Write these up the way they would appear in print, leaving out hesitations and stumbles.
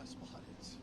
my spot is.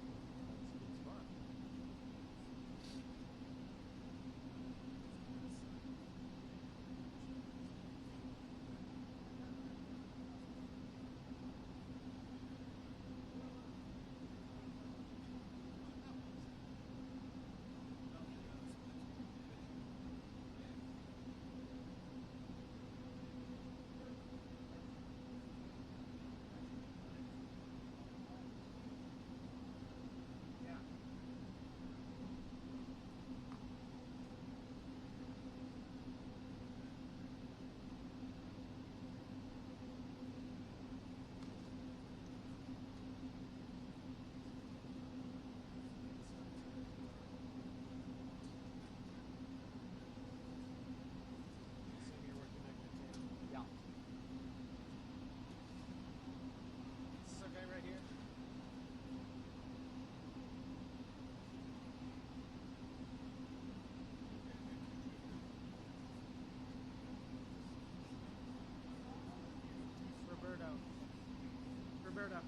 Roberto.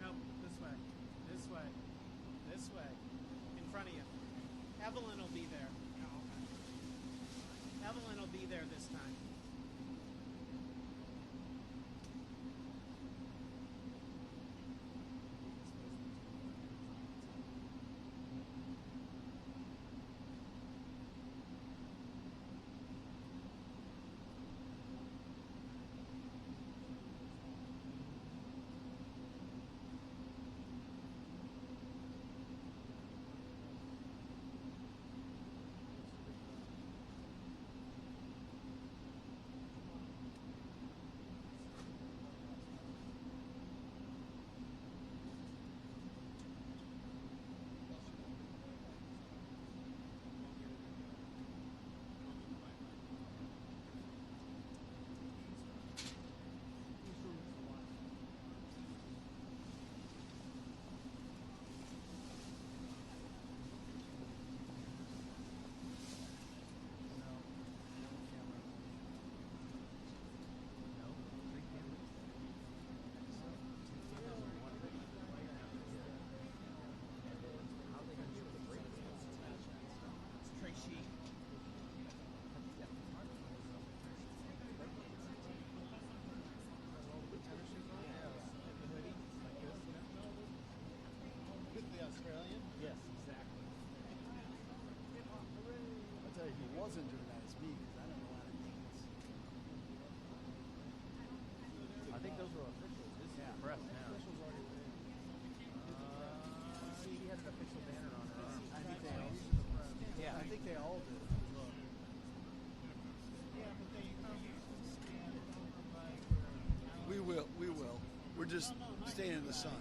Nope, this way. This way. This way. In front of you. Evelyn will be there. Evelyn will be there this time. Australian? Yes, exactly. I'll tell you, he wasn't doing that as me because I don't know how to dance. I think those were officials. This is the press now. She had an official banner on her arm. I think they all. Yeah, I think they all did. We will. We will. We're just staying in the sun.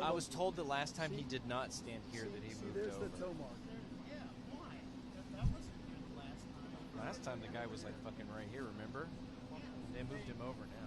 I was told the last time he did not stand here that he moved there's over. the toe mark. Yeah, why? That wasn't good last time. Last time the guy was like fucking right here, remember? They moved him over now.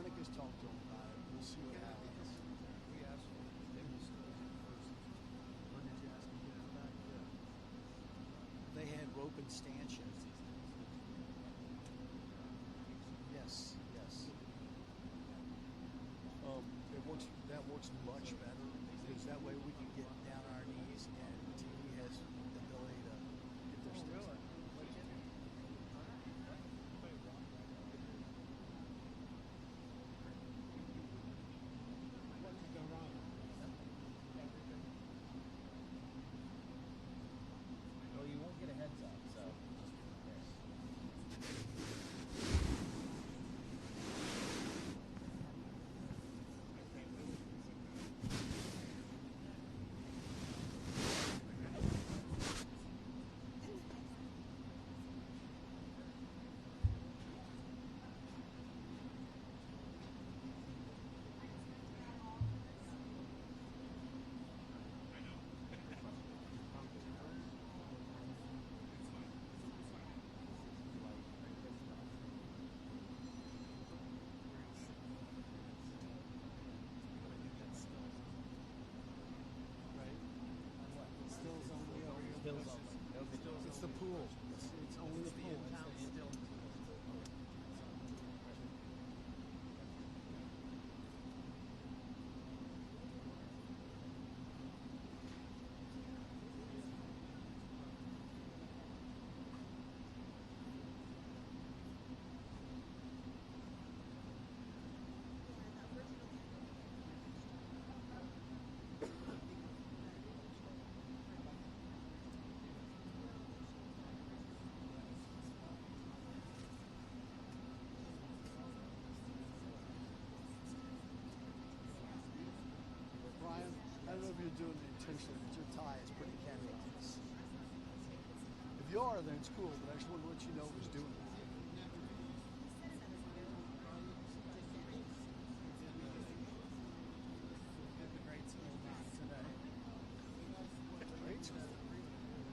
Arnica's talked to them about it. We'll see what happens. We asked for them to still first. When did you ask them to get it back? Yeah. They had rope and stanchions. Yes, yes. That works much better because that way we can get down on our knees and the TV has the ability to get their sticks. What could go wrong? Well, you won't get a heads up, so. It's the pool. It's only the pool. Brian, I don't know if you're doing it intentionally, but your tie is pretty cantankerous. If you are, then it's cool, but I just wanted to let you know who's doing it. The grade school not today. Great school.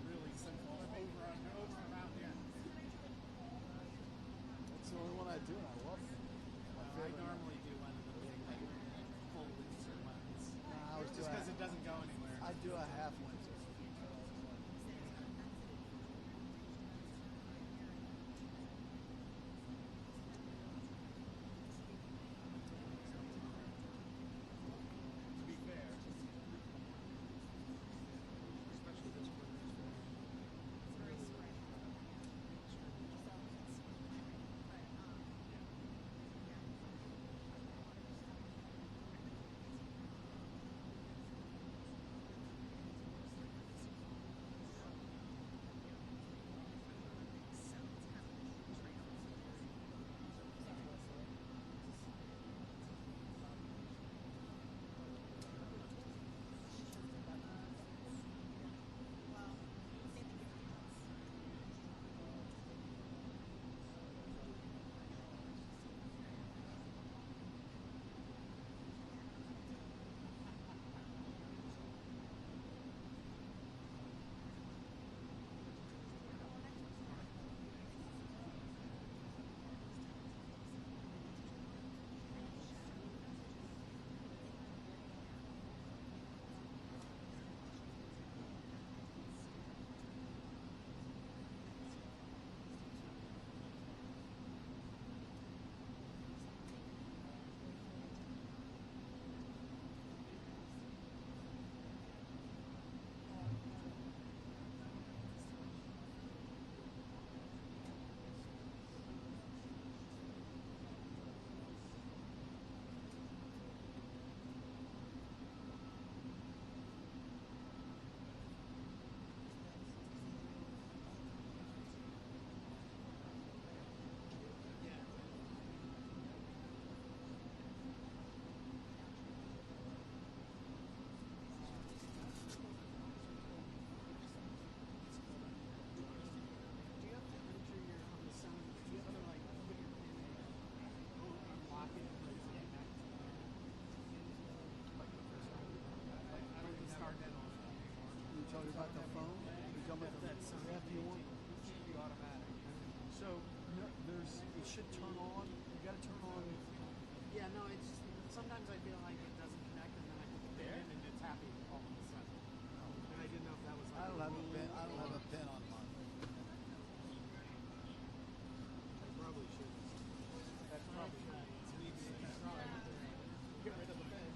Really simple. Over around the end. That's the only one I do, and I love it. My I favorite. normally do one of the big, like, full loser ones. I always do Just a- because it doesn't go anywhere. I do a half Windsor. To be fair. Especially this one. Talking about the phone? You're talking about That's the after you want? It should be automatic. So no, it should turn on. You got to turn on. Yeah, sometimes I feel like it doesn't connect, and then I put the pin in, and it's happy all of a sudden. And I didn't know if that was like I don't have a rule pin. I don't or- have a pin on mine. I probably should. That's probably Get rid of the pen.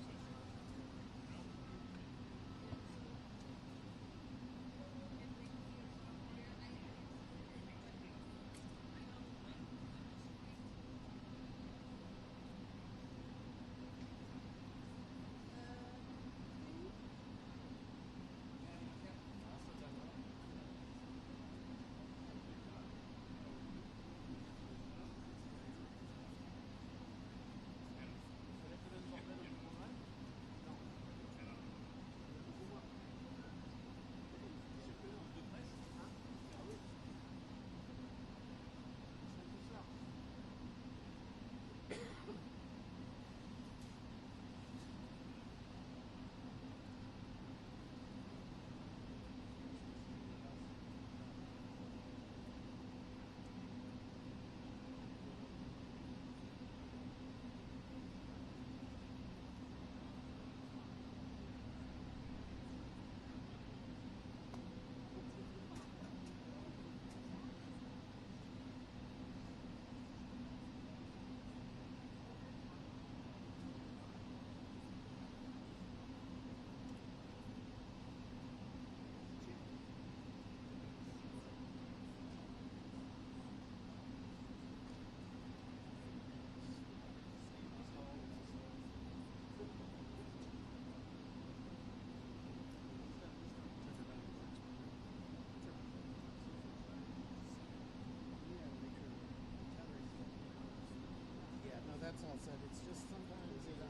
Yeah, no, that's all said. It's just sometimes it. I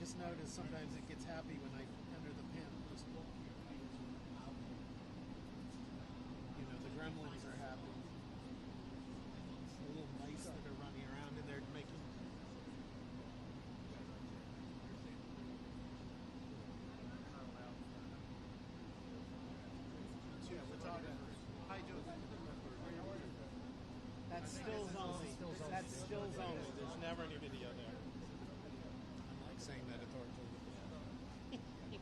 just notice sometimes it gets happy when I enter the pin. You know, the gremlins are happy. The little mice that are running around and they're making. Yeah, we're talking. Hi, Joe. That's stills only. That's stills only. There's never any video there. I like saying that authoritatively.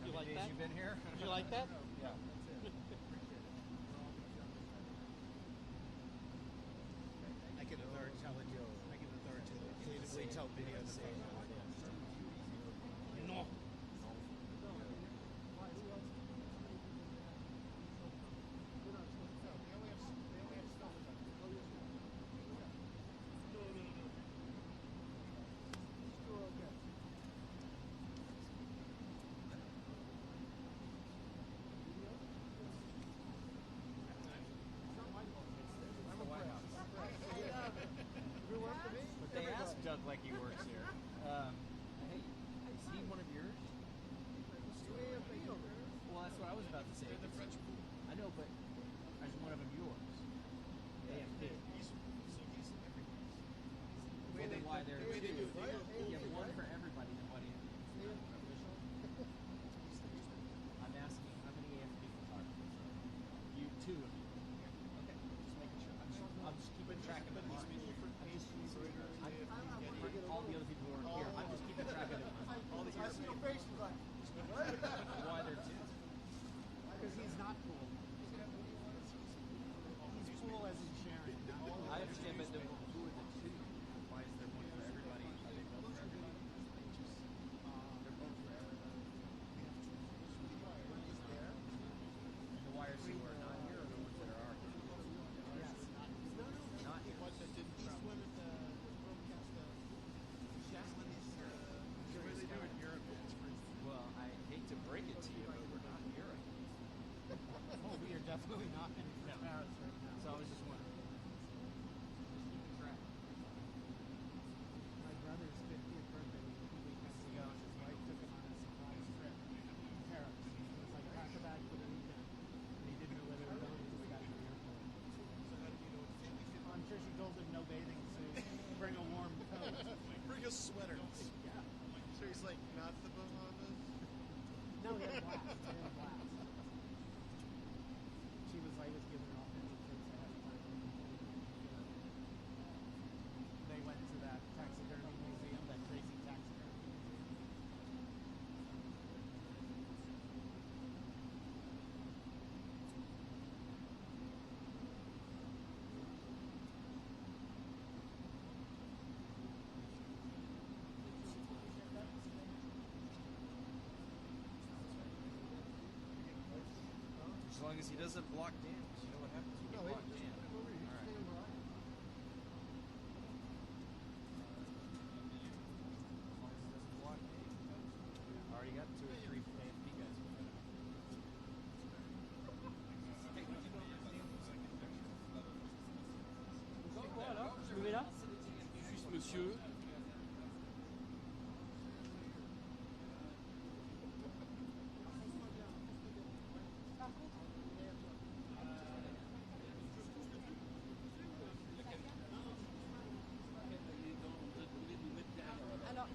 You like Days that? you've been here? You like that? Yeah. I can authoritatively tell video to No. But they asked Doug like he works here. Hey, is he one of yours? Well, that's what I was about to say. I know, but is one of them yours? AFP. Well, then why there are two? You have one for everybody, then why do you have official? I'm asking how many AFP photographers are there? You, two of you. Okay, just making sure. I'm just keeping track of them. All the other people who aren't here, I'm just keeping track of them. All the why they're two? Because he's not cool. He's cool as in sharing. I understand, but then who are the two? Why is there one for everybody? Are they both for everybody? They're both for everybody. And the YRC who are not here, or the ones that are here? Yes. Not here. He's one of the broadcast. The way they do it in Europe, it's pretty. Well, I hate to break it to you, but we're not in Europe. Oh, we are definitely not in Paris right now. So I was just wondering. Keeping track. My brother's 50th birthday was a few weekends ago, and his wife took him on a surprise trip to Paris. It was like pack a bag for the weekend, and he didn't know where they were going until we got to the airport. I'm sure she told him no bathing suit, bring a warm coat. Bring a sweater. Yeah. So he's like, not the Bahamas. No, they had glass. They had glass. She was like, was giving her all kinds of tips ahead of time. They went to that taxidermy museum long as he doesn't block dams. You know what happens when you No, block just dams? put him over here. All Just right. put him where I am. As long as he doesn't block dams. I already got 2 or 3 AFP guys. Quoi alors? Je me mets là? Juste monsieur. Alors,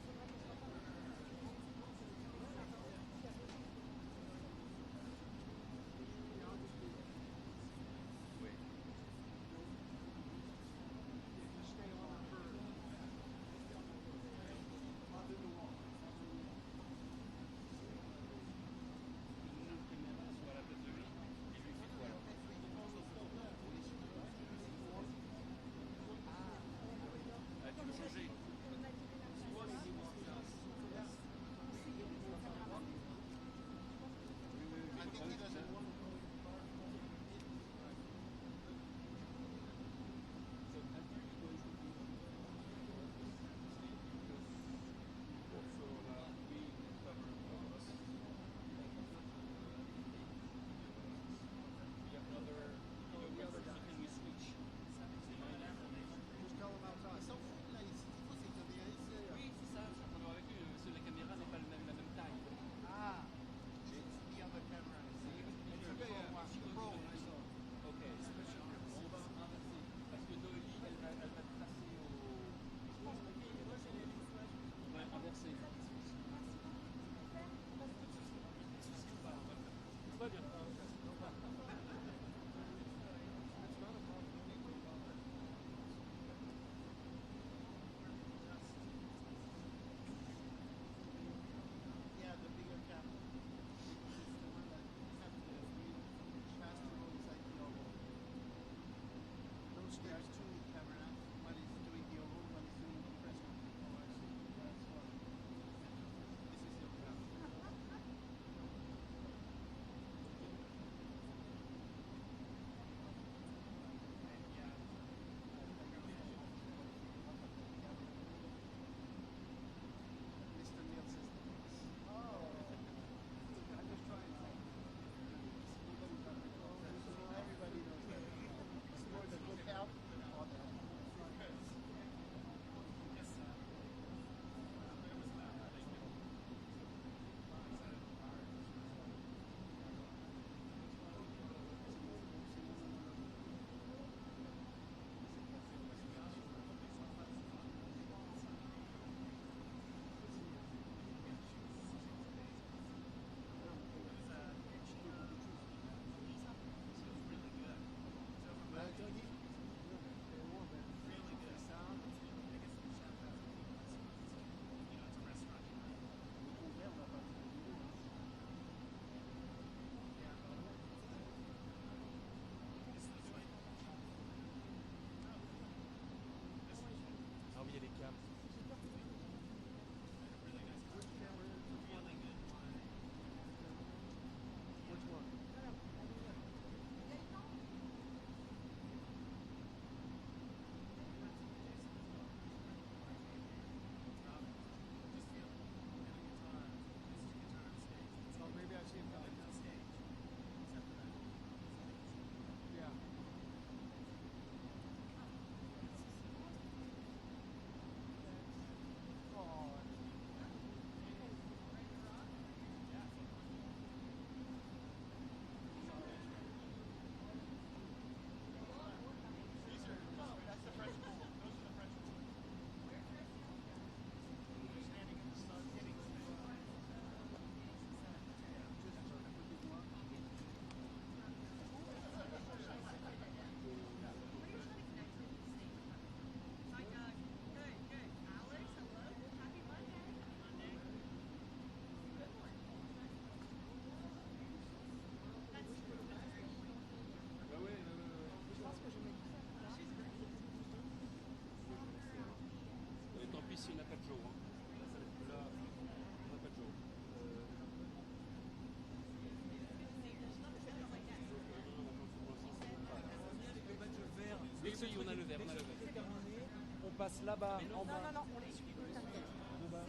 passe là-bas, en bas. Non, on les suit, t'inquiète. En bas.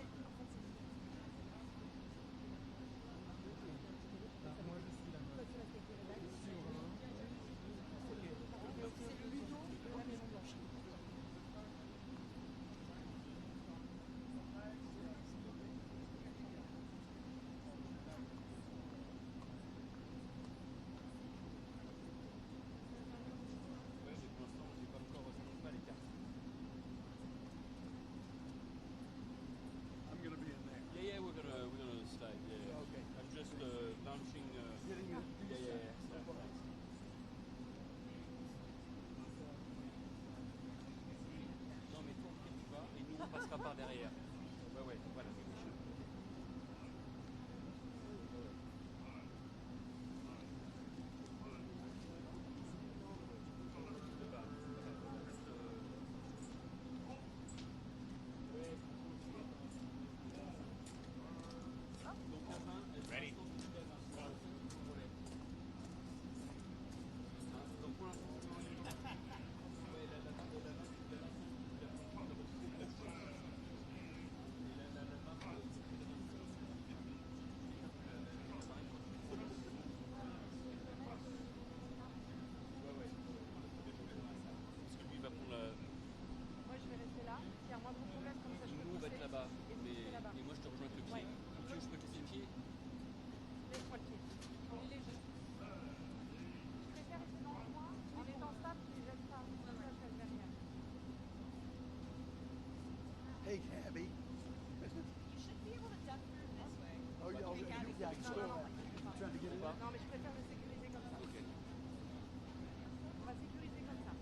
Moi, je suis là-bas. Toi, tu restes avec les rédacteurs. Sur un. Ok. Donc, c'est Ludo de la Maison Blanche. Ouais, mais pour l'instant, j'ai pas encore, ça monte pas les cartes. I'm going to be in there. Yeah, we're gonna stay. Yeah. Okay. I'm just launching. Getting it. Yeah. Non, mais toi, après, tu vas et nous on passera par derrière. Ouais, voilà. Ready. Donc pour l'instant, parce que lui il va prendre la... Moi, je vais rester là. S'il y a un moindre problème, comme ça, je peux Nous on va être pousser. là-bas, Et vous restez là-bas. et moi je te rejoins avec le pied. Ouais. Ou tu veux que je peux te laisser le pied? Laisse-moi le pied. Il est léger. Je préfère rester dans le coin. En étant stable, tu les laisses pas. Comme ça, je reste derrière. Hey, Abby. You should be able to duck through this way. Oh, yeah, Okay, Gabby. yeah, Non, still non, t'inquiète pas. trying to get it up. Non, mais je préfère le sécuriser comme ça. Ok. On va sécuriser comme ça.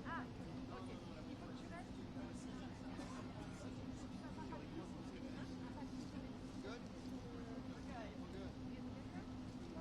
Ah, ok. Il faut que tu restes. Good? Okay. Good.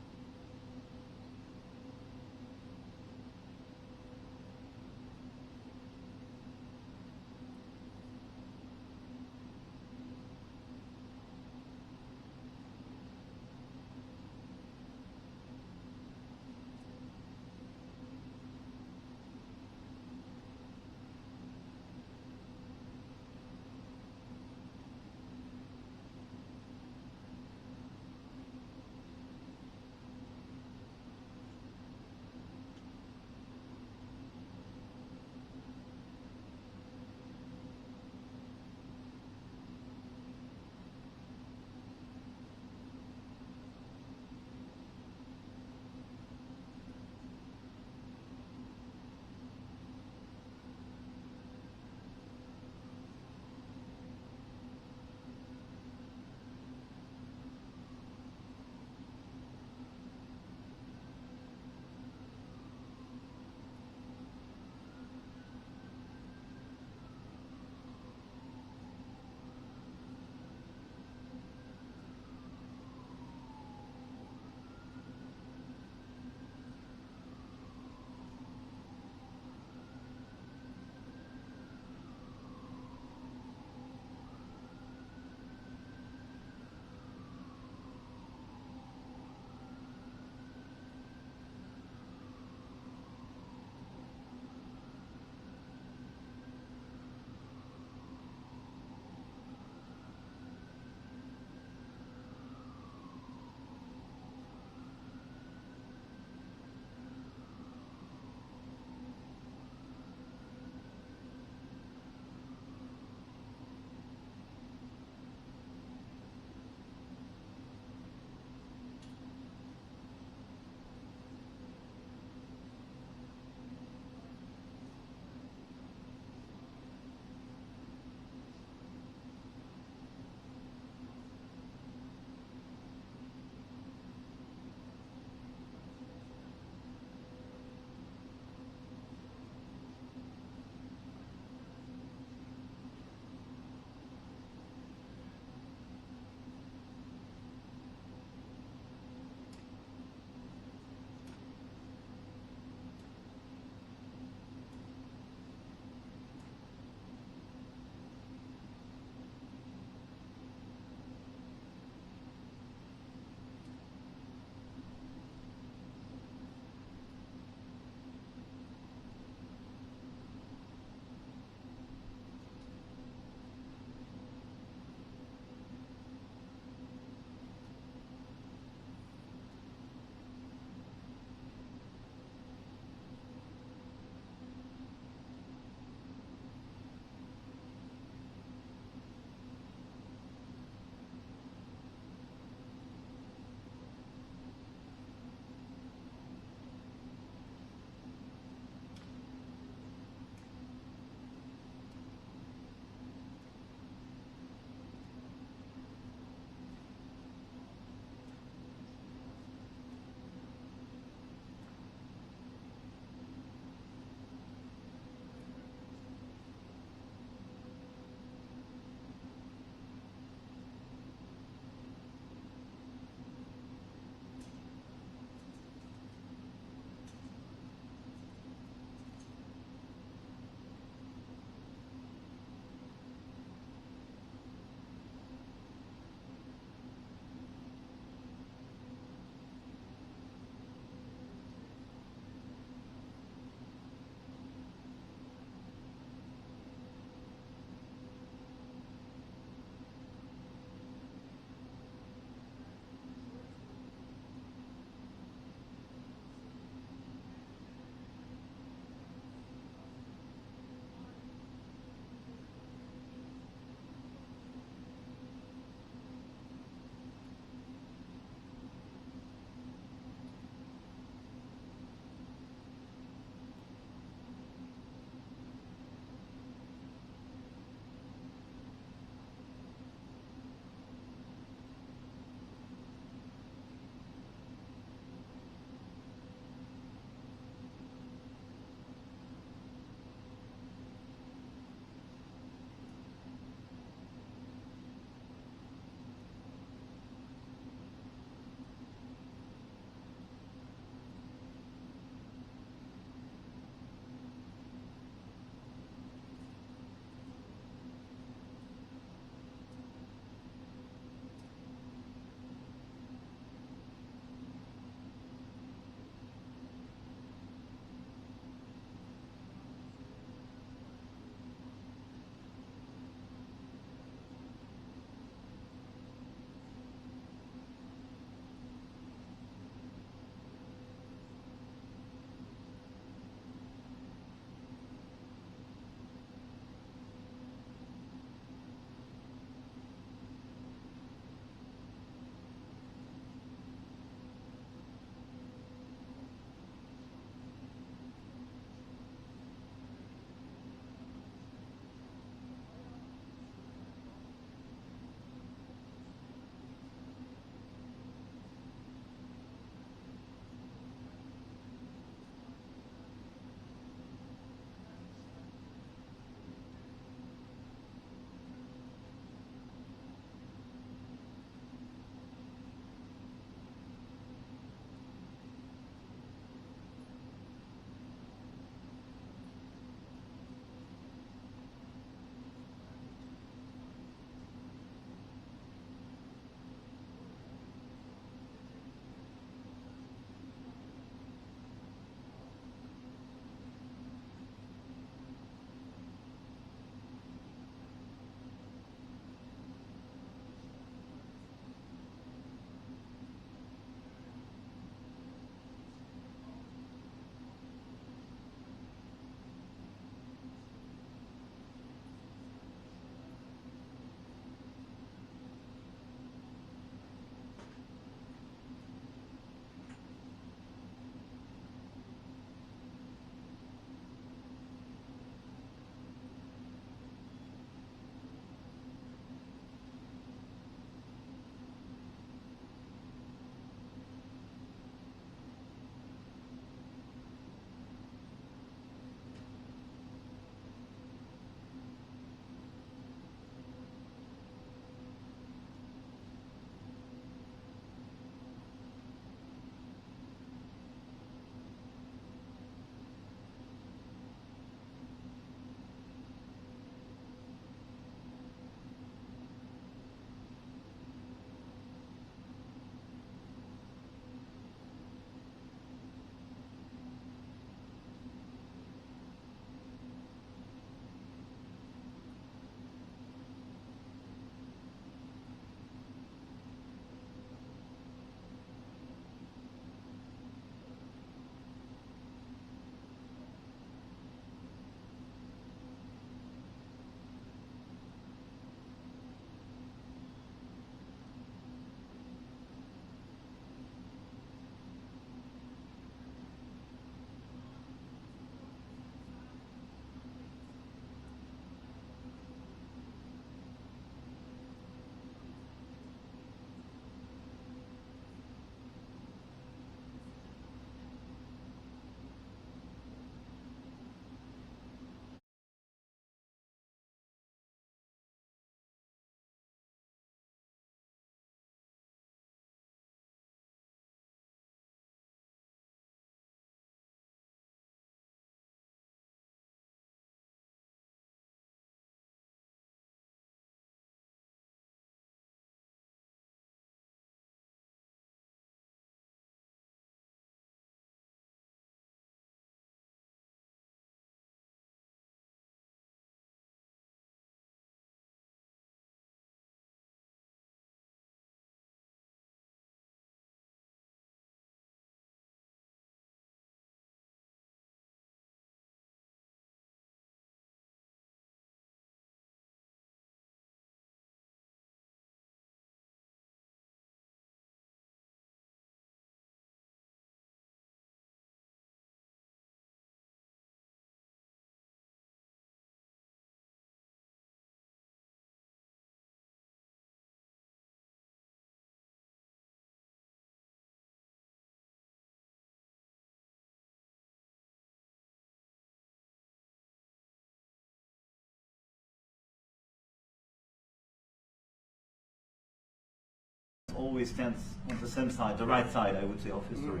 always stands on the same side, the right side, I would say, of history.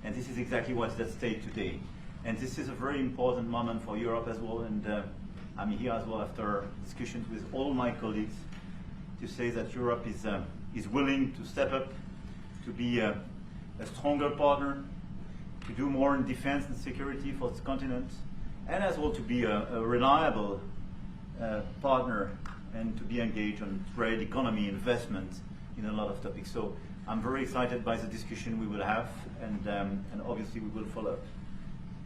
And this is exactly what's at stake today. And this is a very important moment for Europe as well. And I'm here as well after discussions with all my colleagues to say that Europe is willing to step up, to be a stronger partner, to do more in defense and security for its continent, and as well to be a reliable partner and to be engaged on trade, economy, investment in a lot of topics. So I'm very excited by the discussion we will have, and obviously we will follow up.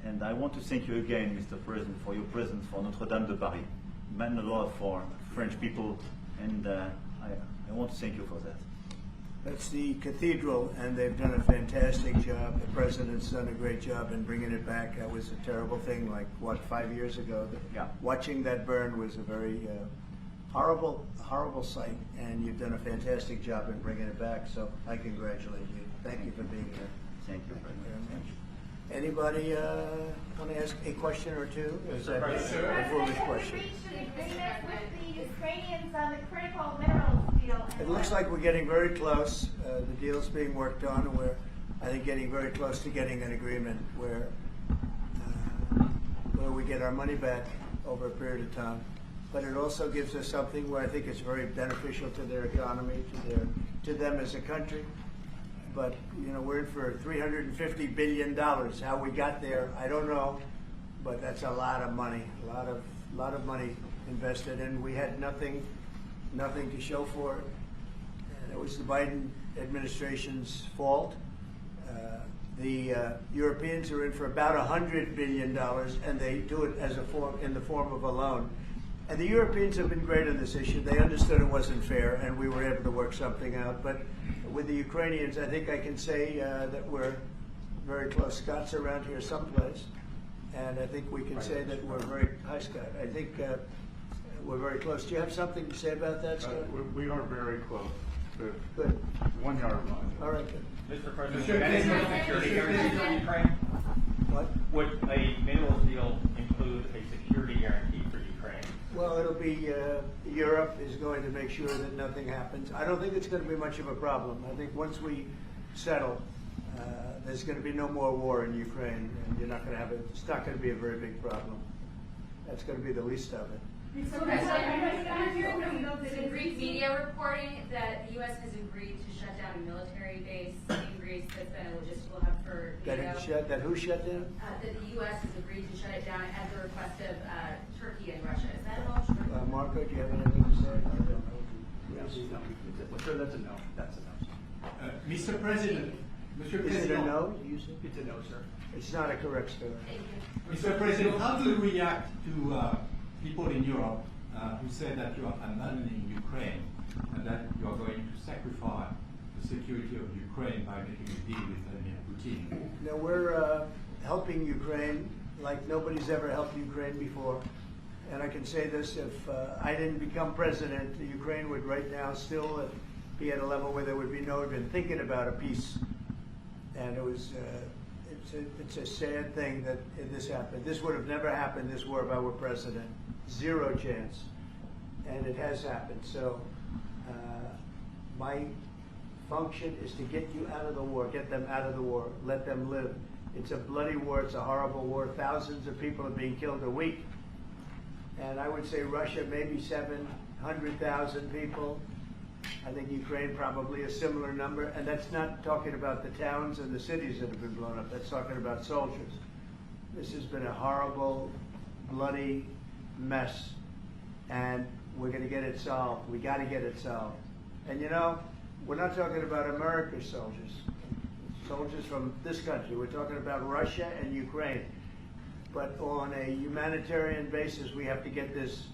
And I want to thank you again, Mr. President, for your presence for Notre-Dame de Paris. It meant a lot for French people, and I want to thank you for that. That's the cathedral, and they've done a fantastic job. The president's done a great job in bringing it back. That was a terrible thing, like, what, 5 years ago? Yeah. Watching that burn was a very horrible sight, and you've done a fantastic job in bringing it back, so I congratulate you. Thank you for being here. Thank you very much. Anybody want to ask a question or two? Is that a foolish question? Reached an agreement with the Ukrainians on the critical minerals deal. It looks like we're getting very close. The deal's being worked on, and we're, I think, getting very close to getting an agreement where we get our money back over a period of time. But it also gives us something where I think it's very beneficial to their economy, to them as a country. But you know, we're in for $350 billion. How we got there, I don't know, but that's a lot of money, a lot of money invested, and we had nothing to show for it. And it was the Biden administration's fault. The Europeans are in for about $100 billion, and they do it as in the form of a loan. And the Europeans have been great on this issue. They understood it wasn't fair, and we were able to work something out. But with the Ukrainians, I think I can say that we're very close. Scott's around here someplace, and I think we can say that we're very, hi Scott, I think we're very close. Do you have something to say about that, Scott? We are very close. Good. 1 yard line. All right, good. Mr. President, would any security guarantee for Ukraine? What? Would a minerals deal include a security guarantee for Ukraine? Well, it'll be, Europe is going to make sure that nothing happens. I don't think it's going to be much of a problem. I think once we settle, there's going to be no more war in Ukraine, and you're not going to have it. It's not going to be a very big problem. That's going to be the least of it. The Greek media reporting that the U.S. has agreed to shut down a military base in Greece that's been a logistical hub for NATO. That who shut down? That the U.S. has agreed to shut it down at the request of Turkey and Russia. Is that at all true? Marco, do you have anything to say? Sure, that's a no. That's a no. Mr. President. Is it a no? It's a no, sir. It's not a correct story. Thank you. Mr. President, how do you react to people in Europe who say that you are abandoning Ukraine and that you are going to sacrifice the security of Ukraine by making a deal with Vladimir Putin? Now, we're helping Ukraine like nobody's ever helped Ukraine before. And I can say this, if I didn't become president, Ukraine would right now still be at a level where there would be no even thinking about a peace. And it was, it's a sad thing that this happened. This would have never happened, this war, if I were president. Zero chance. And it has happened. So my function is to get you out of the war, get them out of the war, let them live. It's a bloody war, it's a horrible war. Thousands of people are being killed a week. And I would say Russia, maybe 700,000 people. I think Ukraine probably a similar number. And that's not talking about the towns and the cities that have been blown up. That's talking about soldiers. This has been a horrible, bloody mess. And we're going to get it solved. We got to get it solved. And you know, we're not talking about America's soldiers. Soldiers from this country. We're talking about Russia and Ukraine. But on a humanitarian basis, we have to get this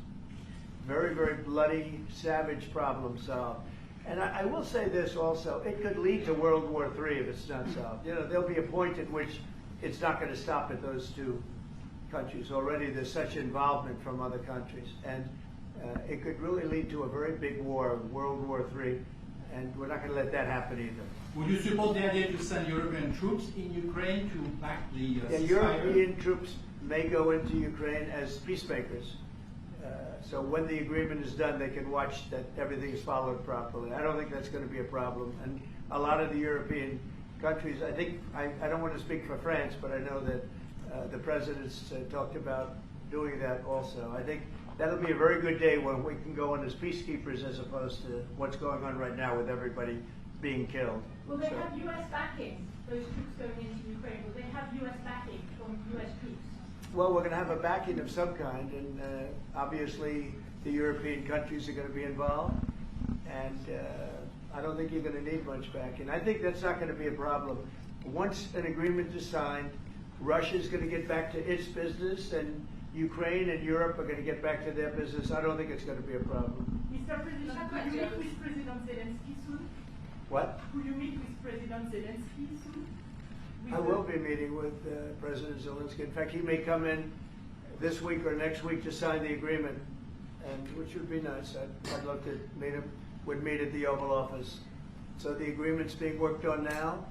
very, very bloody, savage problem solved. And I will say this also, it could lead to World War III if it's not solved. You know, there'll be a point at which it's not going to stop at those two countries. Already there's such involvement from other countries. And it could really lead to a very big war, World War III, and we're not going to let that happen either. Would you support the idea to send European troops in Ukraine to back the European troops may go into Ukraine as peacemakers. So when the agreement is done, they can watch that everything is followed properly. I don't think that's going to be a problem. And a lot of the European countries, I think, I don't want to speak for France, but I know that the presidents talked about doing that also. I think that'll be a very good day when we can go in as peacekeepers as opposed to what's going on right now with everybody being killed. Will they have U.S. backing, those troops going into Ukraine? Will they have U.S. backing from U.S. troops? Well, we're going to have a backing of some kind, and obviously the European countries are going to be involved, and I don't think you're going to need much backing. I think that's not going to be a problem. Once an agreement is signed, Russia's going to get back to its business, and Ukraine and Europe are going to get back to their business. I don't think it's going to be a problem. Mr. President, will you meet with President Zelensky soon? What? Will you meet with President Zelensky soon? I will be meeting with President Zelensky. In fact, he may come in this week or next week to sign the agreement, and which would be nice. I'd love to meet him. Would meet at the Oval Office. So the agreement's being worked on now.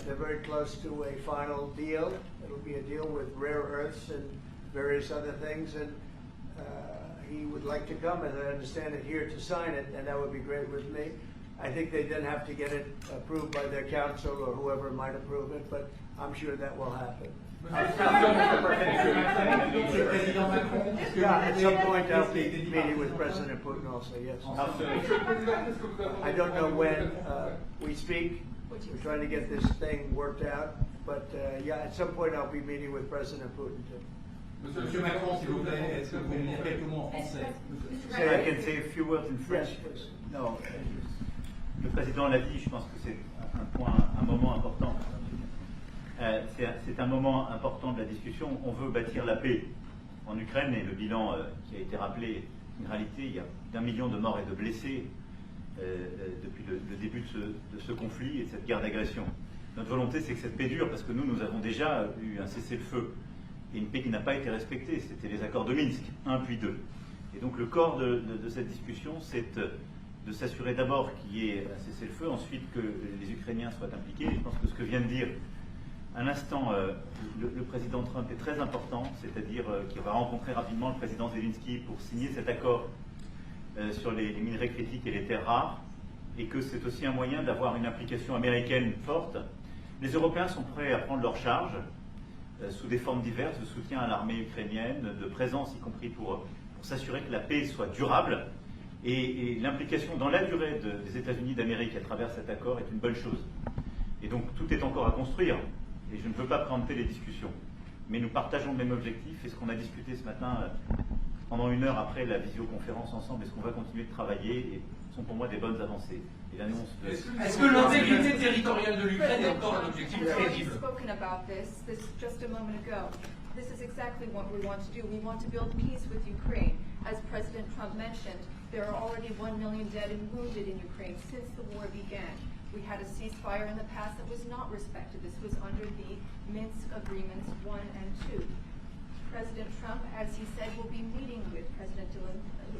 They're very close to a final deal. It'll be a deal with rare earths and various other things, and he would like to come, as I understand it, here to sign it, and that would be great with me. I think they then have to get it approved by their council or whoever might approve it, but I'm sure that will happen. Yeah, at some point I'll be meeting with President Putin also, yes. I don't know when we speak. We're trying to get this thing worked out, but yeah, at some point I'll be meeting with President Putin too. Monsieur Macron, s'il vous plaît, est-ce que vous pouvez dire quelques mots en français? So I can say a few words in French. Yes, please. No, le président l'a dit, je pense que c'est un moment important. C'est un moment important de la discussion. On veut bâtir la paix en Ukraine et le bilan qui a été rappelé, une réalité, il y a d'1 million de morts et de blessés depuis le début de ce conflit et de cette guerre d'agression. Notre volonté, c'est que cette paix dure, parce que nous avons déjà eu un cessez-le-feu et une paix qui n'a pas été respectée. C'était les accords de Minsk, 1 puis 2. Et donc le corps de cette discussion, c'est de s'assurer d'abord qu'il y ait un cessez-le-feu, ensuite que les Ukrainiens soient impliqués. Je pense que ce que vient de dire à l'instant le président Trump est très important, c'est-à-dire qu'il va rencontrer rapidement le président Zelensky pour signer cet accord sur les minerais critiques et les terres rares, et que c'est aussi un moyen d'avoir une implication américaine forte. Les Européens sont prêts à prendre leur charge sous des formes diverses, de soutien à l'armée ukrainienne, de présence, y compris pour s'assurer que la paix soit durable. Et l'implication dans la durée des États-Unis d'Amérique à travers cet accord est une bonne chose. Et donc tout est encore à construire, et je ne veux pas préempter les discussions. Mais nous partageons le même objectif, et ce qu'on a discuté ce matin pendant 1 heure après la visioconférence ensemble, est-ce qu'on va continuer de travailler, et sont pour moi des bonnes avancées. Et l'annonce de... Est-ce que l'intégrité territoriale de l'Ukraine est encore un objectif crédible? Spoken about this just a moment ago. This is exactly what we want to do. We want to build peace with Ukraine. As President Trump mentioned, there are already 1 million dead and wounded in Ukraine since the war began. We had a ceasefire in the past that was not respected. This was under the Minsk Agreements 1 and 2. President Trump, as he said, will be meeting with President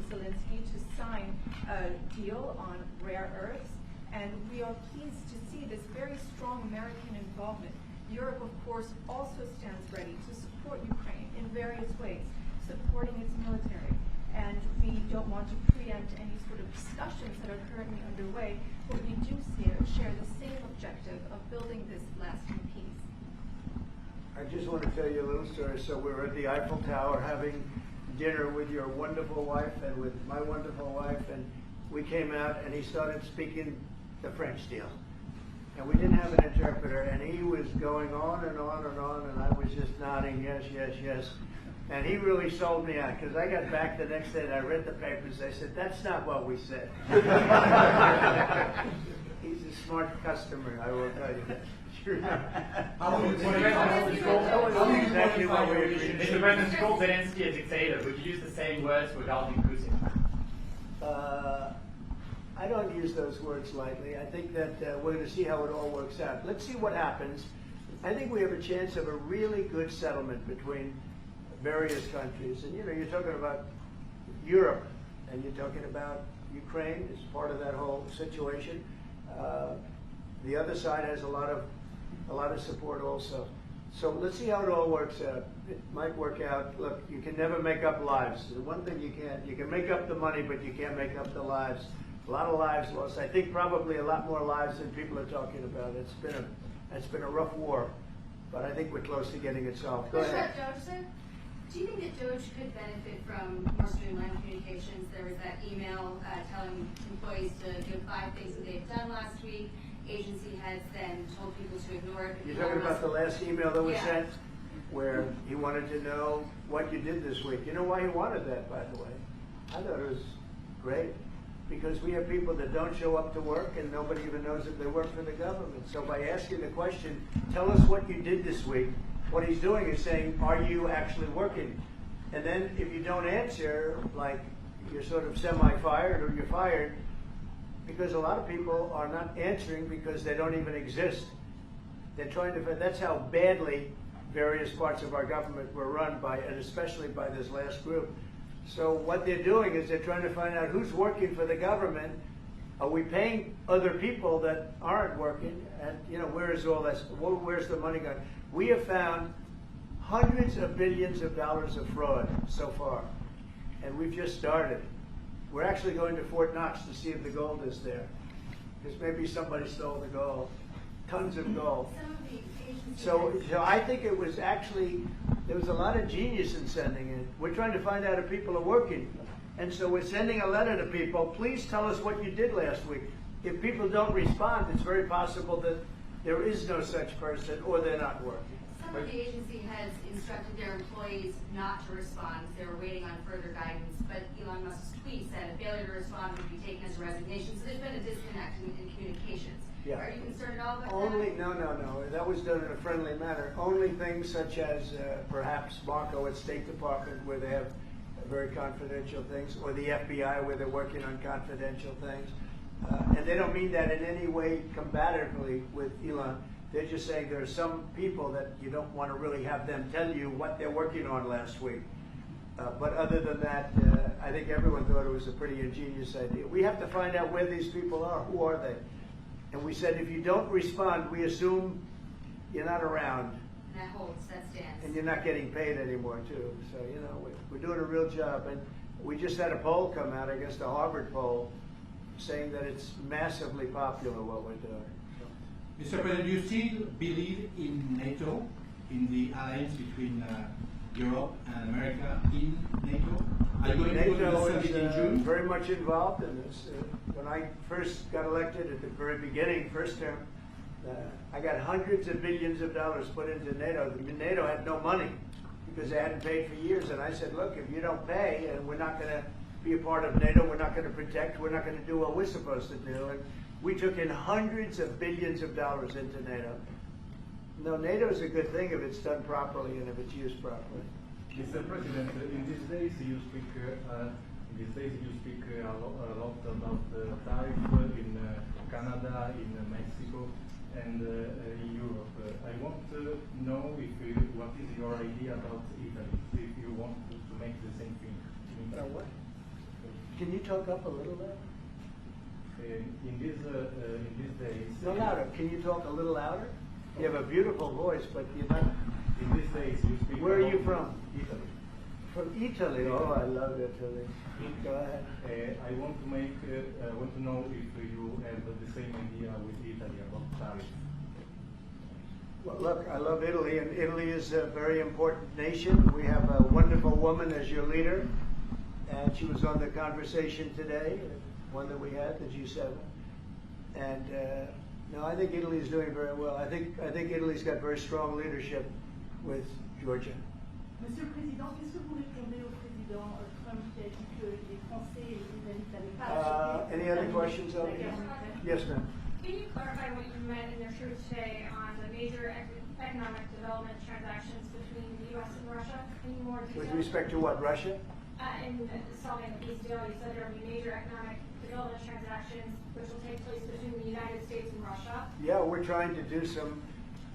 Zelensky to sign a deal on rare earths, and we are pleased to see this very strong American involvement. Europe, of course, also stands ready to support Ukraine in various ways, supporting its military. And we don't want to preempt any sort of discussions that are currently underway, but we do share the same objective of building this lasting peace. I just want to tell you a little story. So we were at the Eiffel Tower having dinner with your wonderful wife and with my wonderful wife, and we came out and he started speaking the French deal. And we didn't have an interpreter, and he was going on and on and on, and I was just nodding, yes, yes, yes. And he really sold me out, because I got back the next day and I read the papers. I said, that's not what we said. He's a smart customer, I will tell you that. Exactly what we agreed. Mr. President, called Zelensky a dictator. Would you use the same words regarding Putin? I don't use those words lightly. I think that we're going to see how it all works out. Let's see what happens. I think we have a chance of a really good settlement between various countries. And, you know, you're talking about Europe, and you're talking about Ukraine as part of that whole situation. The other side has a lot of support also. So let's see how it all works out. It might work out. Look, you can never make up lives. The one thing you can make up the money, but you can't make up the lives. A lot of lives lost. I think probably a lot more lives than people are talking about. It's been a rough war, but I think we're close to getting it solved. Go ahead. Do you think that DOGE could benefit from more streamlined communications? There was that email telling employees to give 5 things that they've done last week. Agency heads then told people to ignore it. You're talking about the last email that was sent, where he wanted to know what you did this week. You know why he wanted that, by the way? I thought it was great, because we have people that don't show up to work and nobody even knows that they work for the government. So by asking the question, tell us what you did this week, what he's doing is saying, are you actually working? And then if you don't answer, like you're sort of semi-fired or you're fired, because a lot of people are not answering because they don't even exist. They're trying to, that's how badly various parts of our government were run by, and especially by this last group. So what they're doing is they're trying to find out who's working for the government. Are we paying other people that aren't working? And where is all this? Where's the money going? We have found hundreds of billions of dollars of fraud so far, and we've just started. We're actually going to Fort Knox to see if the gold is there, because maybe somebody stole the gold, tons of gold. So I think it was actually, there was a lot of genius in sending it. We're trying to find out if people are working. And so we're sending a letter to people, please tell us what you did last week. If people don't respond, it's very possible that there is no such person or they're not working. Some of the agency heads instructed their employees not to respond. They were waiting on further guidance, but Elon Musk's tweet said a failure to respond would be taken as a resignation. So there's been a disconnect in communications. Yeah. Are you concerned at all about Only, that? no. That was done in a friendly manner. Only things such as perhaps Marco at State Department, where they have very confidential things, or the FBI, where they're working on confidential things. And they don't mean that in any way combatively with Elon. They're just saying there are some people that you don't want to really have them tell you what they're working on last week. But other than that, I think everyone thought it was a pretty ingenious idea. We have to find out where these people are. Who are they? And we said, if you don't respond, we assume you're not around. And that holds, that stands. And you're not getting paid anymore, too. So, we're doing a real job. And we just had a poll come out, I guess the Harvard poll, saying that it's massively popular what we're doing. Mr. President, do you still believe in NATO, in the alliance between Europe and America in NATO? Are you going to go to the summit in June? Very much involved in this. When I first got elected at the very beginning, first term, I got hundreds of billions of dollars put into NATO. NATO had no money because they hadn't paid for years. And I said, look, if you don't pay and we're not going to be a part of NATO, we're not going to protect, we're not going to do what we're supposed to do. And we took in hundreds of billions of dollars into NATO. No, NATO is a good thing if it's done properly and if it's used properly. Mr. President, in these days you speak a lot about tariff in Canada, in Mexico, and in Europe. I want to know what is your idea about Italy, if you want to make the same thing. What? Can you talk up a little bit? In these days. No, louder. Can you talk a little louder? You have a beautiful voice, but you're not. In these days, you speak. Where are you from? Italy. From Italy. Oh, I love Italy. Go ahead. I want to know if you have the same idea with Italy about tariffs. Well, look, I love Italy, and Italy is a very important nation. We have a wonderful woman as your leader, and she was on the conversation today, one that we had, the G7. And no, I think Italy is doing very well. I think Italy's got very strong leadership with Georgia. Monsieur le Président, qu'est-ce que vous répondez au président Trump qui a dit que les Français et les Britanniques n'avaient pas acheté? Any other questions over here? Yes, ma'am. Can you clarify what you meant in your truth today on the major economic development transactions between the U.S. and Russia? Any more detail? With respect to what, Russia? In solving the peace deal, you said there will be major economic development transactions which will take place between the United States and Russia. Yeah, we're trying to do some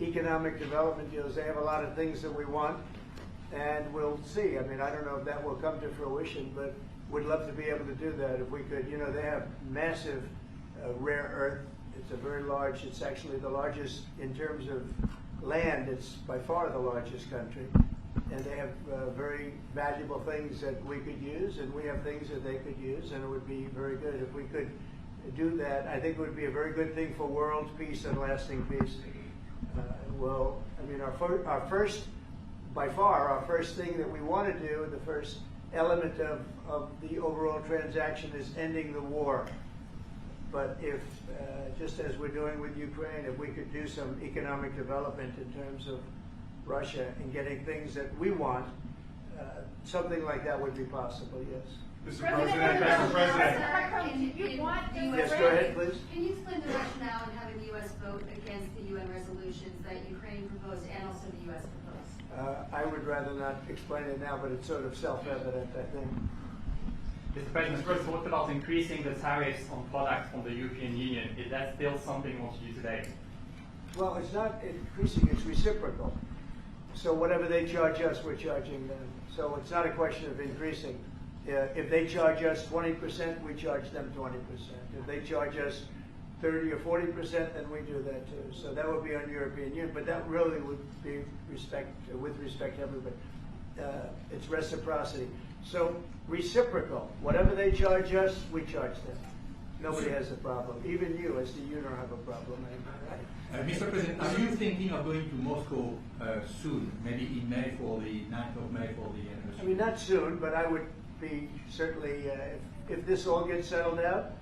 economic development deals. They have a lot of things that we want, and we'll see. I mean, I don't know if that will come to fruition, but we'd love to be able to do that if we could. You know, they have massive rare earth. It's a very large, it's actually the largest in terms of land, it's by far the largest country, and they have very valuable things that we could use, and we have things that they could use, and it would be very good if we could do that. I think it would be a very good thing for world peace and lasting peace. Well, I mean, our first, by far, our first thing that we want to do, the first element of the overall transaction is ending the war. But if, just as we're doing with Ukraine, if we could do some economic development in terms of Russia and getting things that we want, something like that would be possible, yes. Mr. President, yes, go ahead, please. Can you explain the rationale in having the U.S. vote against the UN resolutions that Ukraine proposed and also the U.S. proposed? I would rather not explain it now, but it's sort of self-evident, I think. Mr. President, first, what about increasing the tariffs on products from the European Union? Is that still something you want to do today? Well, it's not increasing, it's reciprocal. So whatever they charge us, we're charging them. So it's not a question of increasing. If they charge us 20%, we charge them 20%. If they charge us 30 or 40%, then we do that too. So that would be on European Union, but that really would be with respect to everybody. It's reciprocity. So reciprocal. Whatever they charge us, we charge them. Nobody has a problem. Even you, as the union, have a problem. Right? Mr. President, are you thinking of going to Moscow soon? Maybe in May for the 9th of May for the anniversary? I mean, not soon, but I would be certainly, if this all gets settled out,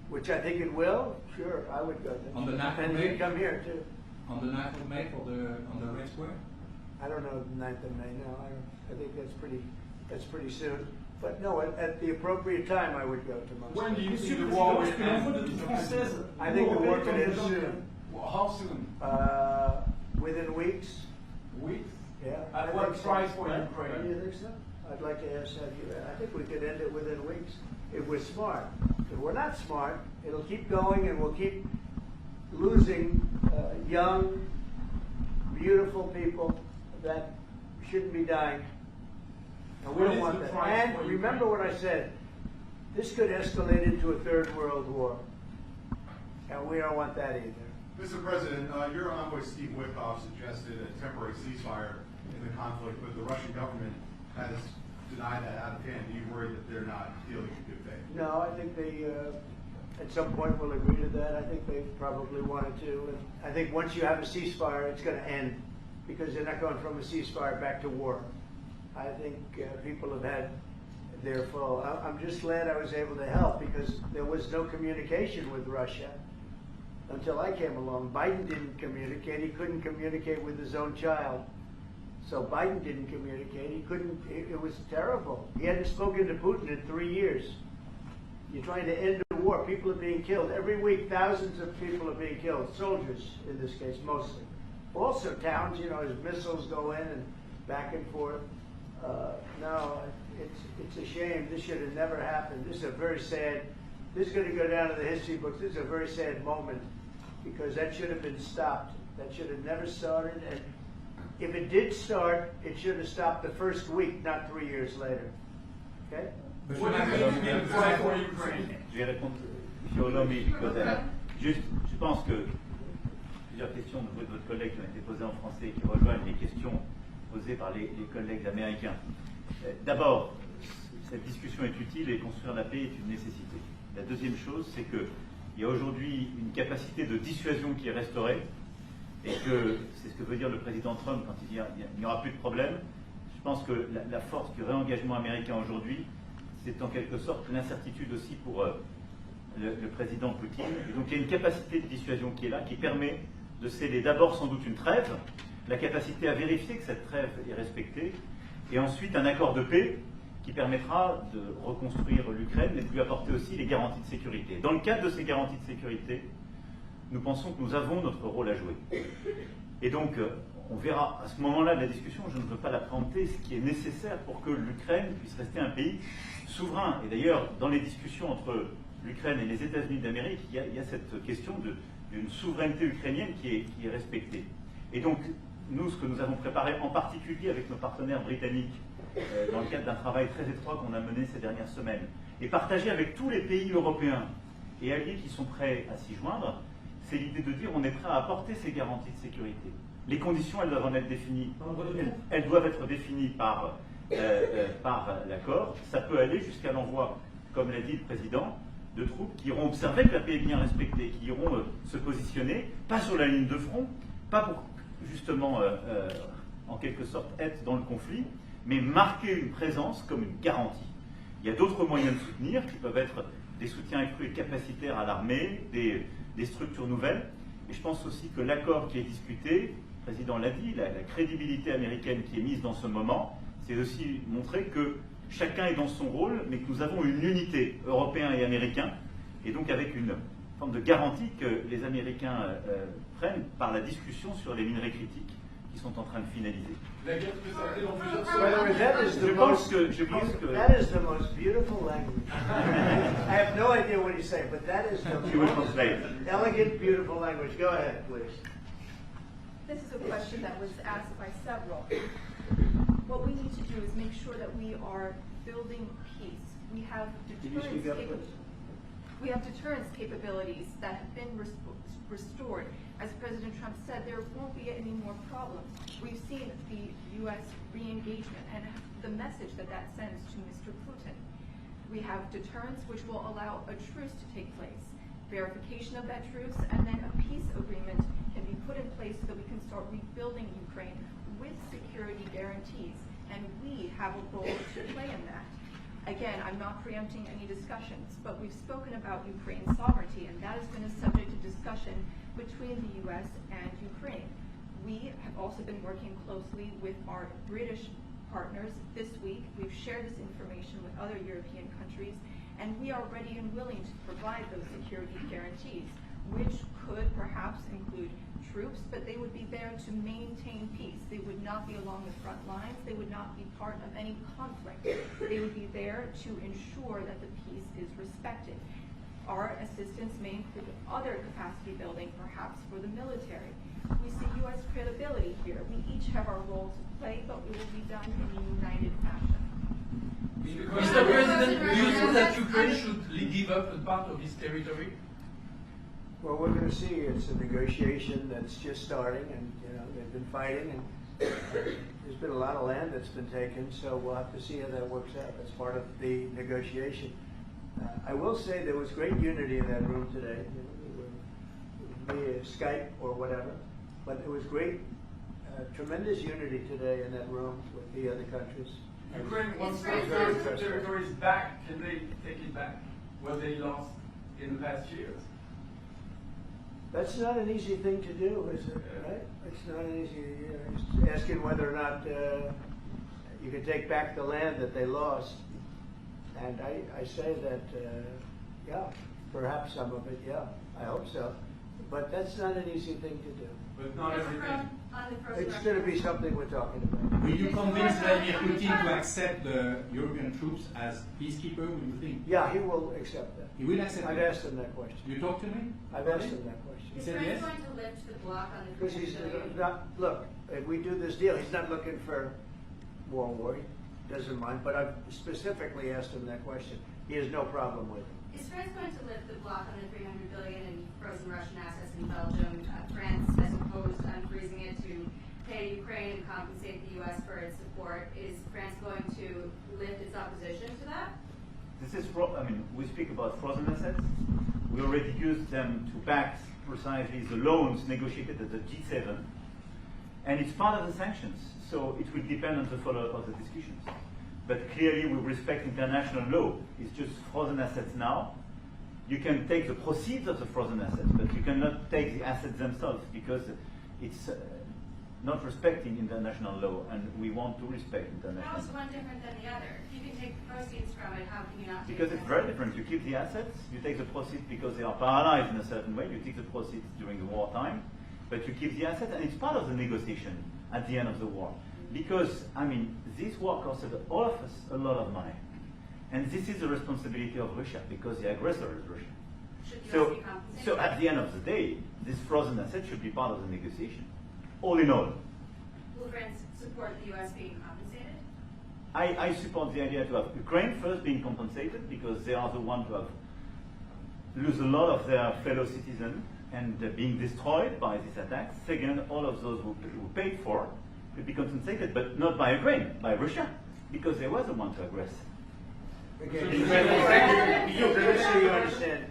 which I think it will, sure, I would go there. On the 9th of and May? you'd come here too. On the 9th of May for on the Red Square? I don't know the 9th of May, no. I think that's pretty soon. But no, at the appropriate time I would go to Moscow. When do you see the war will end? I think the war could end soon. Well, how soon? Within weeks. Weeks? Yeah. At what price for Ukraine? Do you think so? I'd like to ask you. I think we could end it within weeks if we're smart. If we're not smart, it'll keep going, and we'll keep losing young, beautiful people that shouldn't be dying. And we don't want that. And remember what I said. This could escalate into a third world war, and we don't want that either. Mr. President, your envoy Steve Witkoff suggested a temporary ceasefire in the conflict, but the Russian government has denied that out of hand. Do you worry that they're not dealing in good faith? No, I think they, at some point, will agree to that. I think they probably wanted to. And I think once you have a ceasefire, it's going to end, because they're not going from a ceasefire back to war. I think people have had their full. I'm just glad I was able to help, because there was no communication with Russia until I came along. Biden didn't communicate. He couldn't communicate with his own child. So Biden didn't communicate. He couldn't. It was terrible. He hadn't spoken to Putin in 3 years. You're trying to end the war. People are being killed. Every week, thousands of people are being killed. Soldiers, in this case, mostly. Also towns, as missiles go in and back and forth. No, it's a shame. This should have never happened. This is a very sad, this is going to go down to the history books. This is a very sad moment, because that should have been stopped. That should have never started. And if it did start, it should have stopped the first week, not 3 years later. Okay? Je vais répondre sur l'homme Juste, je pense que plusieurs questions de votre collègue qui ont été posées en français et qui rejoignent les questions posées par les collègues américains. D'abord, cette discussion est utile et construire la paix est une nécessité. La deuxième chose, c'est qu'il y a aujourd'hui une capacité de dissuasion qui est restaurée, et que c'est ce que veut dire le président Trump quand il dit qu'il n'y aura plus de problème. Je pense que la force du réengagement américain aujourd'hui, c'est en quelque sorte l'incertitude aussi pour le président Poutine. Et donc il y a une capacité de dissuasion qui est là, qui permet de sceller d'abord sans doute une trêve, la capacité à vérifier que cette trêve est respectée, et ensuite un accord de paix qui permettra de reconstruire l'Ukraine et de lui apporter aussi les garanties de sécurité. Dans le cadre de ces garanties de sécurité, nous pensons que nous avons notre rôle à jouer. Et donc, on verra à ce moment-là de la discussion, je ne veux pas la préempter, ce qui est nécessaire pour que l'Ukraine puisse rester un pays souverain. Et d'ailleurs, dans les discussions entre l'Ukraine et les États-Unis d'Amérique, il y a cette question d'une souveraineté ukrainienne qui est respectée. Et donc, nous, ce que nous avons préparé, en particulier avec nos partenaires britanniques, dans le cadre d'un travail très étroit qu'on a mené ces dernières semaines, et partagé avec tous les pays européens et alliés qui sont prêts à s'y joindre, c'est l'idée de dire on est prêt à apporter ces garanties de sécurité. Les conditions, elles doivent en être définies. Elles doivent être définies par l'accord. Ça peut aller jusqu'à l'envoi, comme l'a dit le président, de troupes qui iront observer que la paix est bien respectée, qui iront se positionner, pas sur la ligne de front, pas pour justement, en quelque sorte, être dans le conflit, mais marquer une présence comme une garantie. Il y a d'autres moyens de soutenir qui peuvent être des soutiens accrus et capacitaires à l'armée, des structures nouvelles. Et je pense aussi que l'accord qui est discuté, le président l'a dit, la crédibilité américaine qui est mise dans ce moment, c'est aussi montrer que chacun est dans son rôle, mais que nous avons une unité, Européens et Américains, et donc avec une forme de garantie que les Américains prennent par la discussion sur les minerais critiques qui sont en train de finaliser. La guerre peut s'arrêter dans plusieurs semaines. That is the most beautiful language. I have no idea what he's saying, but that is the most elegant, beautiful language. Go ahead, please. This is a question that was asked by several. What we need to do is make sure that we are building peace. We have deterrence capabilities that have been restored. As President Trump said, there won't be any more problems. We've seen the U.S. re-engagement and the message that that sends to Mr. Putin. We have deterrence, which will allow a truce to take place, verification of that truce, and then a peace agreement can be put in place so that we can start rebuilding Ukraine with security guarantees. And we have a role to play in that. Again, I'm not preempting any discussions, but we've spoken about Ukraine's sovereignty, and that has been a subject of discussion between the U.S. and Ukraine. We have also been working closely with our British partners this week. We've shared this information with other European countries, and we are ready and willing to provide those security guarantees, which could perhaps include troops, but they would be there to maintain peace. They would not be along the front lines. They would not be part of any conflict. They would be there to ensure that the peace is respected. Our assistance may include other capacity building, perhaps for the military. We see U.S. credibility here. We each have our role to play, but it will be done in a united fashion. Mr. President, do you think that Ukraine should give up a part of its territory? Well, we're going to see. It's a negotiation that's just starting, and they've been fighting, and there's been a lot of land that's been taken. So we'll have to see how that works out. That's part of the negotiation. I will say there was great unity in that room today, via Skype or whatever. But it was great, tremendous unity today in that room with the other countries. Ukraine wants those territories back. Can they take it back? What they lost in the past years? That's not an easy thing to do, is it? Right? It's not an easy. It's asking whether or not you can take back the land that they lost. And I say that, yeah, perhaps some of it, yeah, I hope so. But that's not an easy thing to do. But not everything. It's going to be something we're talking about. Will you convince Vladimir Putin to accept the European troops as peacekeeper, will you think? Yeah, he will accept that. He will accept I've that? asked him that question. You talked to him? I've asked him that question. Is France going to lift the block on the Because he's not, look, if we do this deal, he's not looking for war. He doesn't mind, but I've specifically asked him that question. He has no problem with it. Is France going to lift the block on the $300 billion in frozen Russian assets in Belgium? France has opposed unfreezing it to pay Ukraine and compensate the U.S. for its support. Is France going to lift its opposition to that? This is, we speak about frozen assets. We already used them to back precisely the loans negotiated at the G7, and it's part of the sanctions. So it will depend on the follow-up of the discussions. But clearly, we respect international law. It's just frozen assets now. You can take the proceeds of the frozen assets, but you cannot take the assets themselves because it's not respecting international law, and we want to respect international law. How is one different than the other? If you can take the proceeds from it, how can you not take Because it's very different. You keep the assets, you take the proceeds because they are paralyzed in a certain way. You take the proceeds during the wartime, but you keep the assets, and it's part of the negotiation at the end of the war. Because, this war costed all of us a lot of money. And this is the responsibility of Russia, because the aggressor is Russia. So at the end of the day, this frozen asset should be part of the negotiation. All in all. Will France support the U.S. being compensated? I support the idea to have Ukraine first being compensated, because they are the ones who have lose a lot of their fellow citizens and being destroyed by these attacks. Second, all of those who paid for will be compensated, but not by Ukraine, by Russia, because they were the one to aggress. Okay. Just so you understand,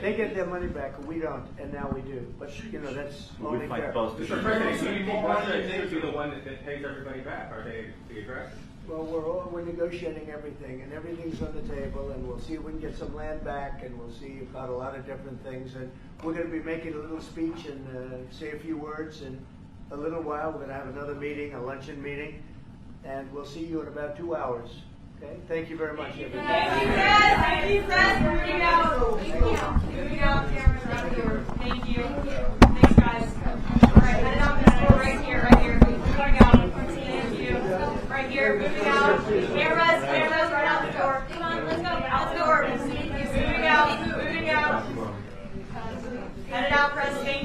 they get their money back, and we don't, and now we do. But you know that's We only will fight fair. both. Mr. President, do you think Russia is the one that pays everybody back? Are they the aggressor? Well, we're negotiating everything, and everything's on the table, and we'll see if we can get some land back, and we'll see about a lot of different things. And we're going to be making a little speech and say a few words in a little while. We're going to have another meeting, a luncheon meeting, and we'll see you in about 2 hours. Okay? Thank you very much, everybody. Thank you, Fred. Thank you, Fred. Moving out. Moving out, Cameron. Thank you. Thank you. Thanks, guys. All right, head out this door right here, right here. Moving out. Thank you. Right here, moving out. Cameras, right out the door. Come on, let's go. Out the door. Moving out. Moving out. Headed out, President.